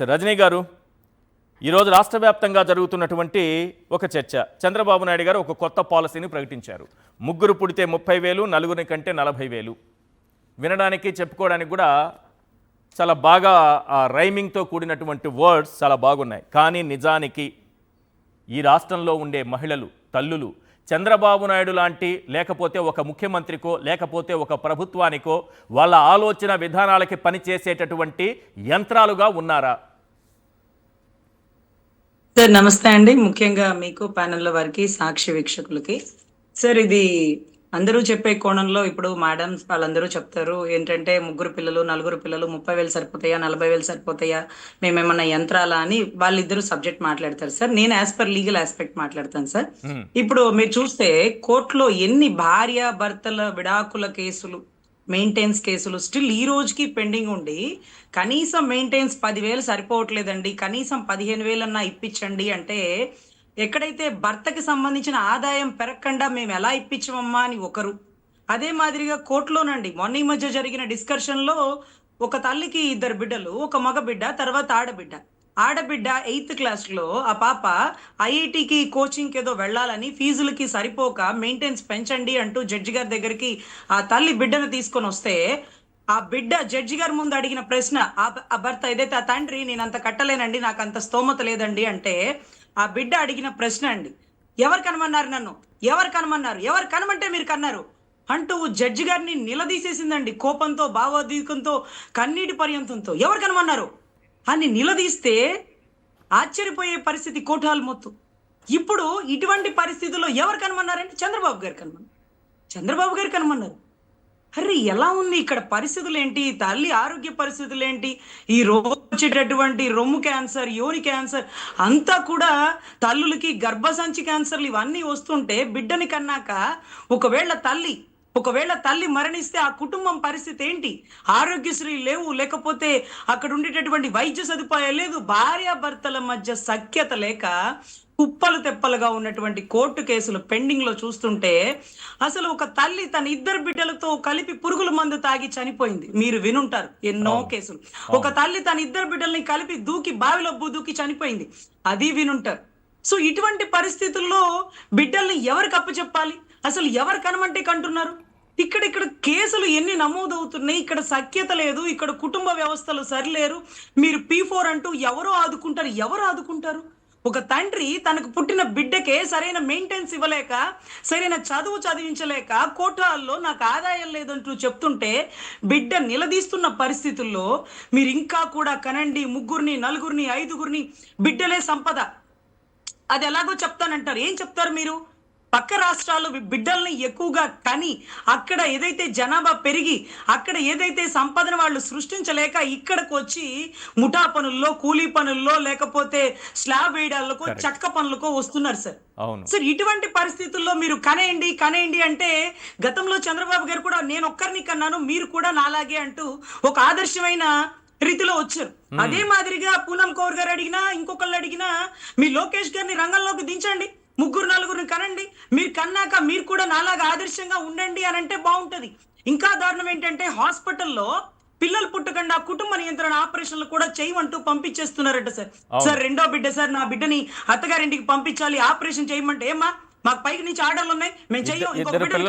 రజనీ గారు, ఈరోజు రాష్ట్ర వ్యాప్తంగా జరుగుతున్నటువంటి ఒక చర్చ. చంద్రబాబు నాయుడు గారు ఒక కొత్త పాలసీని ప్రకటించారు. ముగ్గురు పుడితే 30,000, నలుగురి కంటే 40,000. వినడానికి చెప్పుకోవడానికి కూడా చాలా బాగా రైమింగ్తో కూడినటువంటి వర్డ్స్ చాలా బాగున్నాయి. కానీ నిజానికి ఈ రాష్ట్రంలో ఉండే మహిళలు, తల్లులు చంద్రబాబు నాయుడు లాంటి లేకపోతే ఒక ముఖ్యమంత్రికో లేకపోతే ఒక ప్రభుత్వానికో వాళ్ళ ఆలోచన విధానాలకి పనిచేసేటటువంటి యంత్రాలుగా ఉన్నారా? సార్ నమస్తే అండి. ముఖ్యంగా మీకు ప్యానెల్లో వారికి, సాక్షి వీక్షకులకి. సార్ ఇది అందరూ చెప్పే కోణంలో ఇప్పుడు మేడమ్స్ వాళ్ళందరూ చెప్తారు ఏంటంటే ముగ్గురు పిల్లలు, నలుగురు పిల్లలు 30,000 సరిపోతాయా, 40,000 సరిపోతాయా, మేమేమన్నా యంత్రాలా అని వాళ్ళిద్దరూ సబ్జెక్ట్ మాట్లాడతారు సార్. నేను యాజ్ పర్ లీగల్ ఆస్పెక్ట్ మాట్లాడతాను సార్. ఇప్పుడు మీరు చూస్తే కోర్టులో ఎన్ని భార్య భర్తల విడాకుల కేసులు, మెయింటెనెన్స్ కేసులు స్టిల్ ఈ రోజుకి పెండింగ్ ఉండి కనీసం మెయింటెనెన్స్ 10,000 సరిపోవట్లేదండి, కనీసం 15,000 అన్నా ఇప్పించండి అంటే ఎక్కడైతే భర్తకి సంబంధించిన ఆదాయం పెరగకుండా మేము ఎలా ఇప్పించమమ్మా అని ఒకరు, అదే మాదిరిగా కోర్టులోనండి మొన్న ఈ మధ్య జరిగిన డిస్కషన్ లో ఒక తల్లికి 2 బిడ్డలు, ఒక మగ బిడ్డ, తర్వాత ఆడబిడ్డ 8th క్లాస్ లో ఆ పాప ఐఐటికి కోచింగ్ ఏదో వెళ్ళాలని ఫీజులకి సరిపోక మెయింటెనెన్స్ పెంచండి అంటూ జడ్జి గారి దగ్గరికి ఆ తల్లి బిడ్డను తీసుకొని వస్తే ఆ బిడ్డ జడ్జి గారి ముందు అడిగిన ప్రశ్న, ఆ భర్త ఏదైతే ఆ తండ్రి నేను అంత కట్టలేనండి, నాకు అంత స్తోమత లేదండి అంటే ఆ బిడ్డ అడిగిన ప్రశ్న అండి, ఎవరు కనమన్నారు నన్ను, ఎవరు కనమంటే మీరు కన్నారు అంటూ జడ్జి గారిని నిలదీసేసిందండి. కోపంతో, భావోద్వేగంతో, కన్నీటి పర్యంతంతో ఎవరు కనమన్నారు అని నిలదీస్తే ఆశ్చర్యపోయే పరిస్థితి కోటాలు మొత్తం. ఇప్పుడు ఇటువంటి పరిస్థితుల్లో ఎవరు కనమన్నారంటే చంద్రబాబు గారు కనమన్నారు. అరే ఎలా ఉంది ఇక్కడ పరిస్థితులు ఏంటి, తల్లి ఆరోగ్య పరిస్థితులు ఏంటి, ఈ రోజు వచ్చేటటువంటి రొమ్ము క్యాన్సర్, యోని క్యాన్సర్ అంతా కూడా తల్లులకి గర్భసంచి క్యాన్సర్లు ఇవన్నీ వస్తుంటే బిడ్డని కన్నాక ఒకవేళ తల్లి మరణిస్తే ఆ కుటుంబం పరిస్థితి ఏంటి? ఆరోగ్యశ్రీ లేవు, లేకపోతే అక్కడ ఉండేటటువంటి వైద్య సదుపాయాలు లేదు, భార్యాభర్తల మధ్య సఖ్యత లేక కుప్పలు తెప్పలుగా ఉన్నటువంటి కోర్టు కేసులు పెండింగ్ లో చూస్తుంటే అసలు ఒక తల్లి తన 2 బిడ్డలతో కలిపి పురుగుల మందు తాగి చనిపోయింది. మీరు వినుంటారు ఎన్నో కేసులు. ఒక తల్లి తన 2 బిడ్డల్ని కలిపి బావిలో దూకి చనిపోయింది, అది వినుంటారు. సో ఇటువంటి పరిస్థితుల్లో బిడ్డల్ని ఎవరికి అప్పచెప్పాలి, అసలు ఎవరు కనమంటే కంటున్నారు? ఇక్కడ కేసులు ఎన్ని నమోదవుతున్నాయి, ఇక్కడ సఖ్యత లేదు, ఇక్కడ కుటుంబ వ్యవస్థలు సరిలేరు, మీరు P4 అంటూ ఎవరు ఆదుకుంటారు? ఒక తండ్రి తనకు పుట్టిన బిడ్డకే సరైన మెయింటెనెన్స్ ఇవ్వలేక, సరైన చదువు చదివించలేక కోటాల్లో నాకు ఆదాయం లేదంటూ చెప్తుంటే బిడ్డ నిలదీస్తున్న పరిస్థితుల్లో మీరు ఇంకా కూడా కనండి, 3, 4, 5 బిడ్డలే సంపద, అది ఎలాగో చెప్తానంటారు. ఏం చెప్తారు మీరు? పక్క రాష్ట్రాల్లో బిడ్డల్ని ఎక్కువగా కని అక్కడ ఏదైతే జనాభా పెరిగి అక్కడ ఏదైతే సంపదన వాళ్ళు సృష్టించలేక ఇక్కడికి వచ్చి ముఠా పనుల్లో, కూలీ పనుల్లో, లేకపోతే స్లాబ్ వేయడాలకో, చెక్క పనులకో వస్తున్నారు సార్. సార్ ఇటువంటి పరిస్థితుల్లో మీరు కనేయండి అంటే గతంలో చంద్రబాబు గారు కూడా నేను ఒక్కరిని కన్నాను, మీరు కూడా నాలాగే అంటూ ఒక ఆదర్శమైన రీతిలో వచ్చారు. అదే మాదిరిగా పూనం కౌర్ గారు అడిగినా, ఇంకొకళ్ళు అడిగినా మీ లోకేష్ గారిని రంగంలోకి దించండి, 3, 4 కనండి, మీరు కన్నాక మీరు కూడా నాలాగా ఆదర్శంగా ఉండండి అని అంటే బాగుంటది. ఇంకా దారుణం ఏంటంటే హాస్పిటల్లో పిల్లలు పుట్టకుండా కుటుంబ నియంత్రణ ఆపరేషన్లు కూడా చేయమంటూ పంపించేస్తున్నారట సార్. సార్ 2వ బిడ్డ సార్, నా బిడ్డని అత్తగారింటికి పంపించాలి, ఆపరేషన్ చేయమంటే ఏమా మాకు పైకి నుంచి ఆర్డర్లు ఉన్నాయి, మేము చెయ్యం, ఇంకొక బిడ్డని